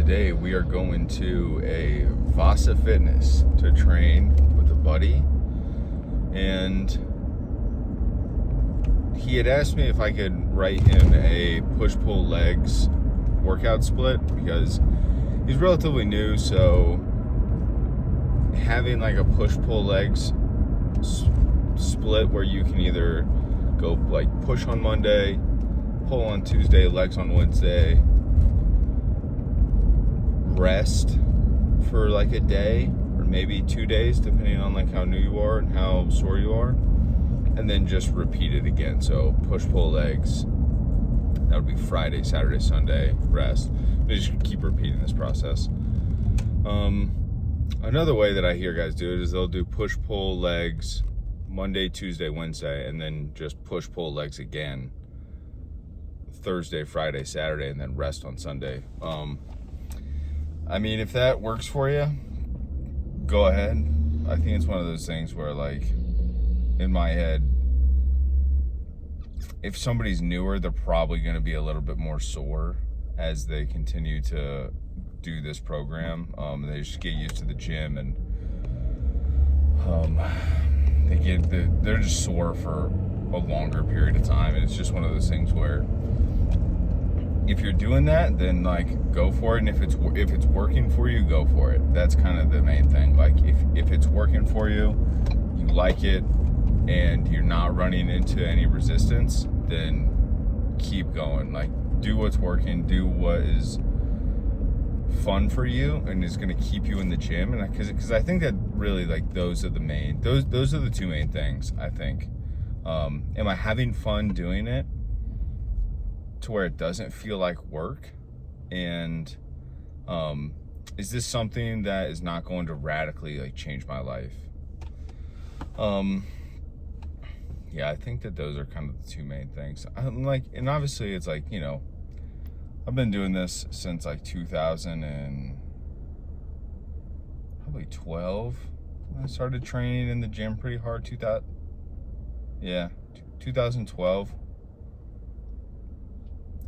today we are going to a Vasa Fitness to train with a buddy, and he had asked me if I could write him a push-pull legs workout split because he's relatively new, so having like a push-pull legs split where you can either go like push on Monday, pull on Tuesday, legs on Wednesday, rest for like a day or maybe 2 days depending on like how new you are and how sore you are, and then just repeat it again. So push pull legs, that would be Friday, Saturday, Sunday, rest. They just keep repeating this process. Another way that I hear guys do it is they'll do push pull legs Monday, Tuesday, Wednesday, and then just push pull legs again Thursday, Friday, Saturday, and then rest on Sunday. I mean, if that works for you, go ahead. I think it's one of those things where, like, in my head, if somebody's newer, they're probably going to be a little bit more sore as they continue to do this program. They just get used to the gym, and they're just sore for a longer period of time. And it's just one of those things where if you're doing that, then like go for it, and if it's working for you, go for it. That's kind of the main thing. Like if it's working for you, you like it, and you're not running into any resistance, then keep going. Like do what's working, do what is fun for you and is going to keep you in the gym. And because I think that really, like, those are the two main things, I think. Am I having fun doing it to where it doesn't feel like work? And is this something that is not going to radically like change my life? Yeah, I think that those are kind of the two main things. And obviously it's like, you know, I've been doing this since like 2012. I started training in the gym pretty hard. 2012.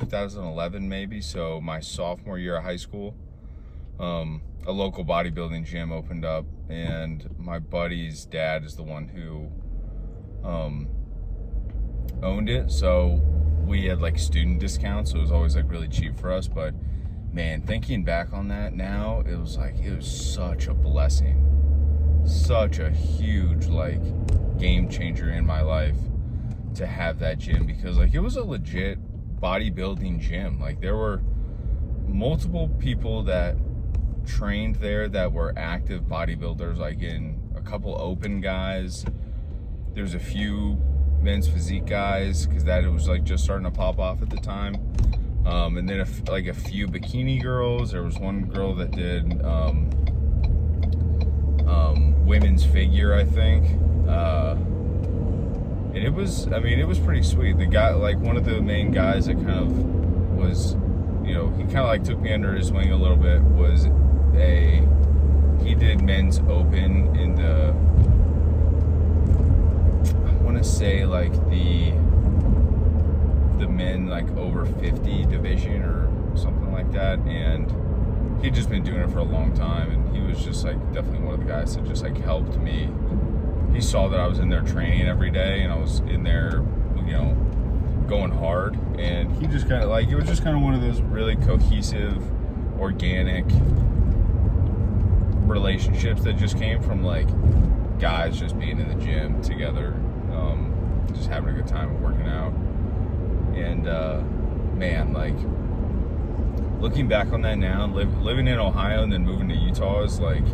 2011 maybe, so my sophomore year of high school, a local bodybuilding gym opened up, and my buddy's dad is the one who owned it, so we had like student discounts, so it was always like really cheap for us. But man, thinking back on that now, it was such a blessing, such a huge like game changer in my life to have that gym, because like it was a legit bodybuilding gym. Like there were multiple people that trained there that were active bodybuilders, like in a couple open guys. There's a few men's physique guys because that it was like just starting to pop off at the time, and then a few bikini girls. There was one girl that did women's figure, I think, and it was pretty sweet. The guy, like one of the main guys that kind of was, you know, he kind of like took me under his wing a little bit, he did men's open in the, I want to say like the men like over 50 division or something like that, and he'd just been doing it for a long time, and he was just like definitely one of the guys that just like helped me. He saw that I was in there training every day, and I was in there, you know, going hard, and he just kind of like, it was just kind of one of those really cohesive, organic relationships that just came from like guys just being in the gym together, just having a good time and working out. And man, like looking back on that now, living in Ohio and then moving to Utah is like,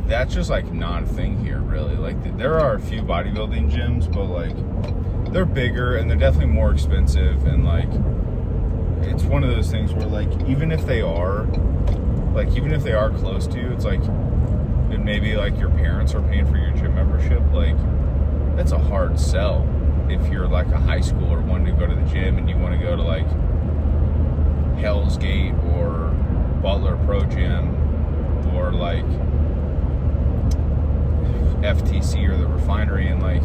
that's just like not a thing here really. Like there are a few bodybuilding gyms, but like they're bigger and they're definitely more expensive, and like it's one of those things where like even if they are close to you, it's like, and maybe like your parents are paying for your gym membership, like that's a hard sell if you're like a high schooler wanting to go to the gym and you want to go to like Hell's Gate or Butler Pro Gym or like FTC or the Refinery, and like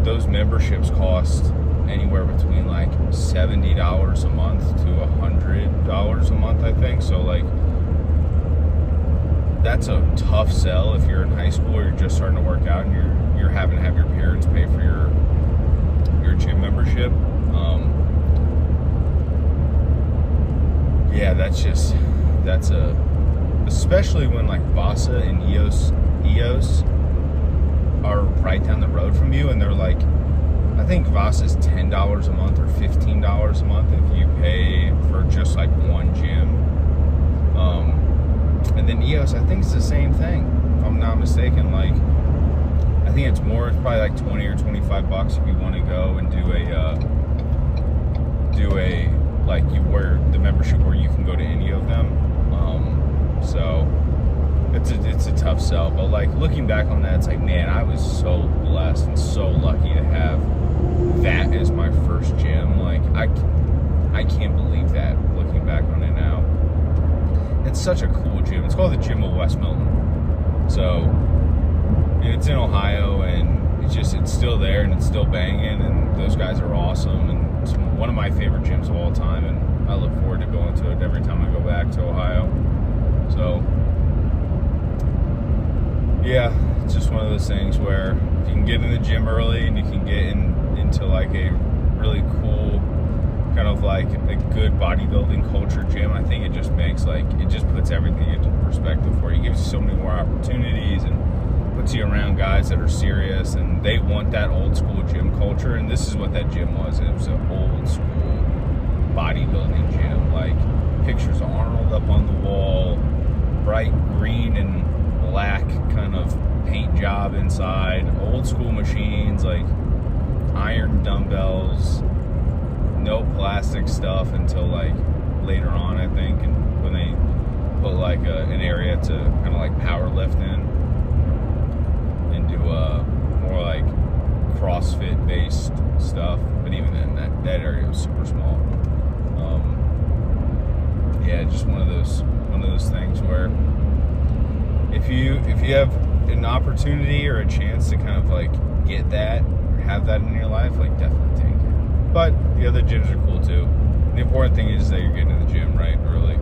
those memberships cost anywhere between like $70 a month to $100 a month. month, I think. So like, that's a tough sell if you're in high school or you're just starting to work out and you're having to have your parents pay for your gym membership. Yeah, that's especially when like Vasa and EOS are right down the road from you, and they're like, I think Vasa's $10 a month or $15 a month if you pay for just like one gym. And then EOS, I think it's the same thing, if I'm not mistaken. Like, I think it's probably like 20 or 25 bucks if you want to go and do a like you wear the membership where you can go to any of them. So it's a tough sell, but like looking back on that, it's like, man, I was so blessed and so lucky to have that as my first gym. Like, I can't believe that looking back on it now. It's such a cool gym. It's called the Gym of West Milton. So, and it's in Ohio, and it's still there, and it's still banging, and those guys are awesome, and it's one of my favorite gyms of all time, and I look forward to going to it every time I go back to Ohio. So, yeah, it's just one of those things where if you can get in the gym early and you can get into like a really cool kind of like a good bodybuilding culture gym, I think it just makes like, it just puts everything into perspective for you. It gives you so many more opportunities and puts you around guys that are serious, and they want that old school gym culture, and this is what that gym was. It was an old school bodybuilding gym, like pictures of Arnold up on the wall, bright green and black kind of paint job inside, old school machines, like iron dumbbells, no plastic stuff until like later on, I think, and when they put like an area to kind of like power lift in and do more like CrossFit based stuff. But even then, that area was super small. Yeah, just one of those things where if you have an opportunity or a chance to kind of like get that or have that in your life, like definitely take it. But the other gyms are cool too. The important thing is that you're getting to the gym right early.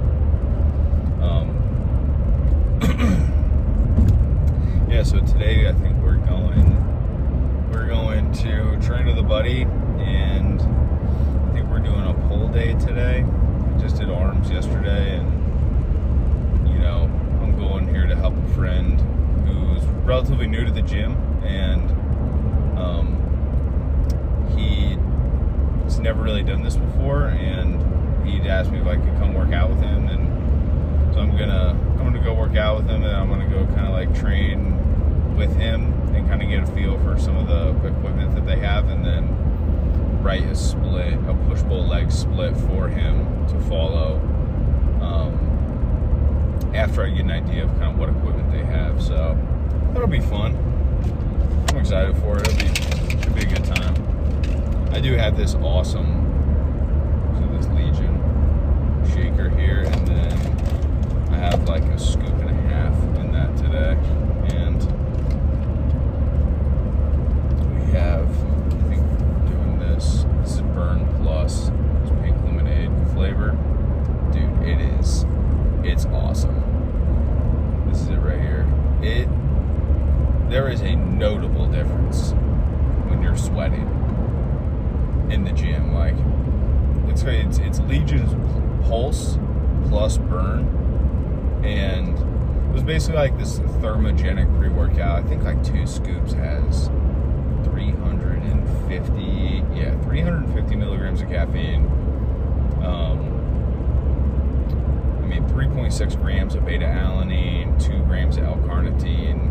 Yeah, so today I think we're going to train with a buddy, and I think we're doing a pull day today. I just did arms yesterday, and I'm going here to help a friend who's relatively new to the gym, and he's never really done this before, and he'd asked me if I could come work out with him, and so I'm gonna go work out with him, and I'm gonna go kind of like train with him and kind of get a feel for some of the equipment that they have, and then write a push-pull leg split for him to follow after I get an idea of kind of what equipment they have. So that'll be fun. I'm excited for it. It'll be a good time. I do have this awesome, this Legion shaker here, and then I have like a scoop and a half in that today, and we have, I think, doing this is Burn Plus, this pink lemonade flavor. Dude, it's awesome. This is it right here. There is a notable difference when you're sweating in the gym. Like, it's Legion's Pulse plus Burn, and it was basically like this thermogenic pre-workout. I think like 2 scoops has 350 milligrams of caffeine. 3.6 grams of beta-alanine, 2 grams of L-carnitine,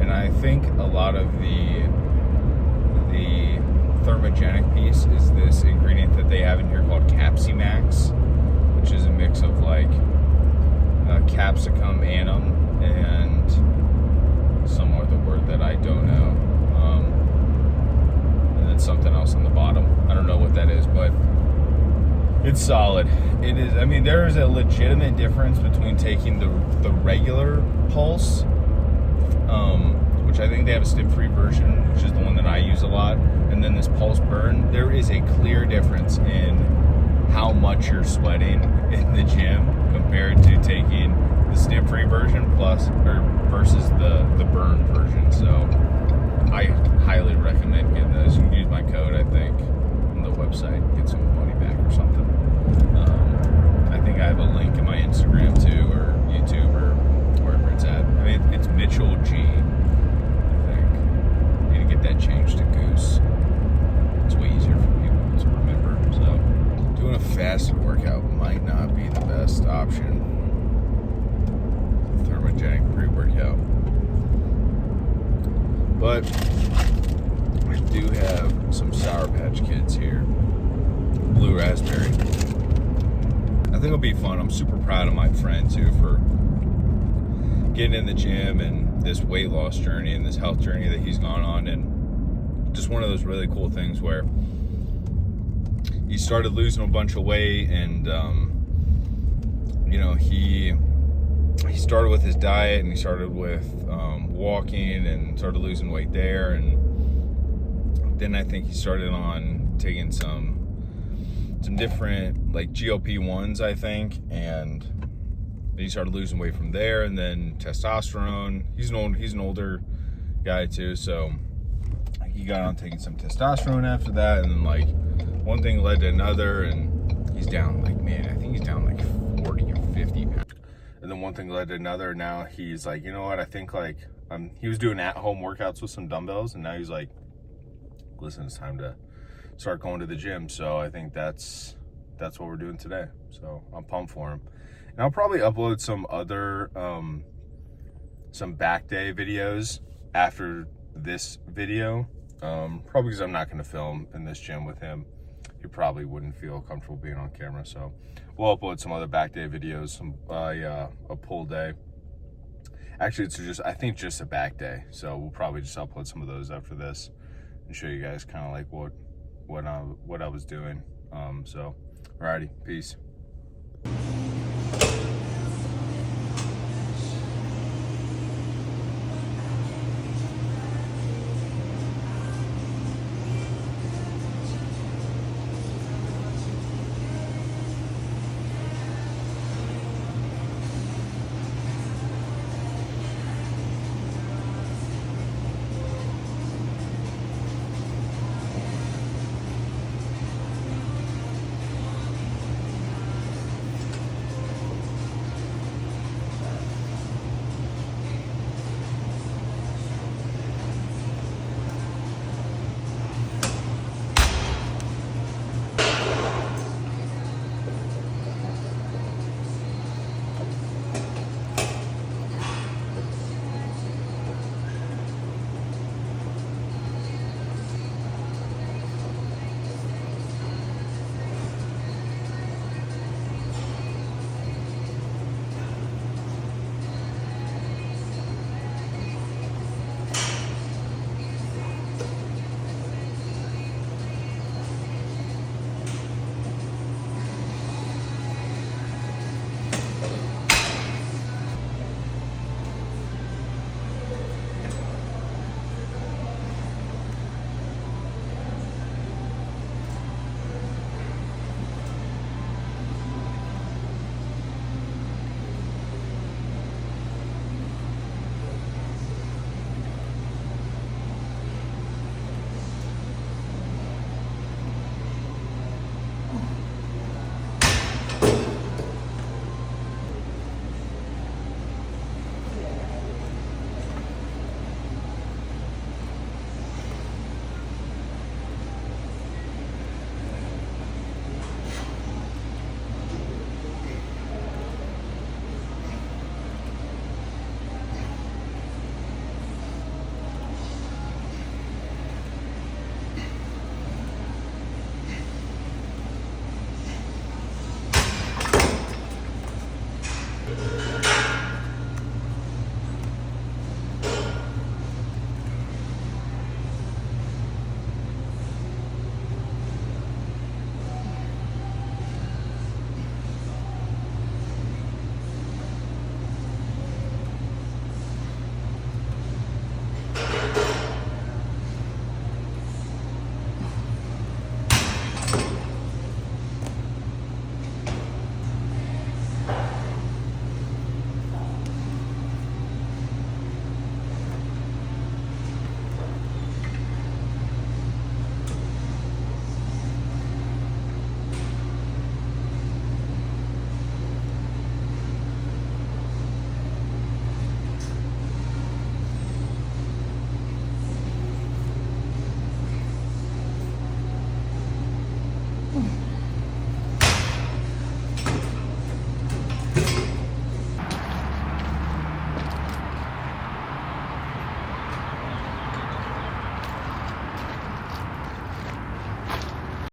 and I think a lot of the thermogenic piece is this ingredient that they have in here called Capsimax, which is a mix of like capsicum, anum, and some other word that I don't know, and then something else on the bottom. I don't know what that is, but it's solid. It is. I mean, there is a legitimate difference between taking the regular Pulse, which I think they have a stim-free version, which is the one that I use a lot, and then this Pulse Burn. There is a clear difference in how much you're sweating in free version versus the burn version. So I highly recommend getting those. You can use my code, I think, on the website, get some money back or something. I think I have a link in my Instagram too, or YouTube, or wherever it's at. I mean, it's Mitchell G, I think. I need to get that changed to Goose. It's way easier for people to remember. So doing a fasted workout might not be the best option. Thermogenic pre-workout. But I do have some Sour Patch Kids here. Blue raspberry. I think it'll be fun. I'm super proud of my friend too for getting in the gym and this weight loss journey and this health journey that he's gone on, and just one of those really cool things where he started losing a bunch of weight, and you know, he started with his diet, and he started with walking and started losing weight there, and then I think he started on taking some different like GLP-1s, I think, and then he started losing weight from there, and then testosterone. He's an older guy too, so he got on taking some testosterone after that, and then like one thing led to another, and he's down like, man, I think he's down like 40 or 50 pounds. And then one thing led to another. Now he's like, you know what? I think like he was doing at-home workouts with some dumbbells, and now he's like, listen, it's time to start going to the gym. So I think that's what we're doing today. So I'm pumped for him. And I'll probably upload some other some back day videos after this video. Probably because I'm not going to film in this gym with him. He probably wouldn't feel comfortable being on camera. So we'll upload some other back day videos, a pull day. Actually, it's just a back day. So we'll probably just upload some of those after this and show you guys kind of like what I was doing. So alrighty, peace.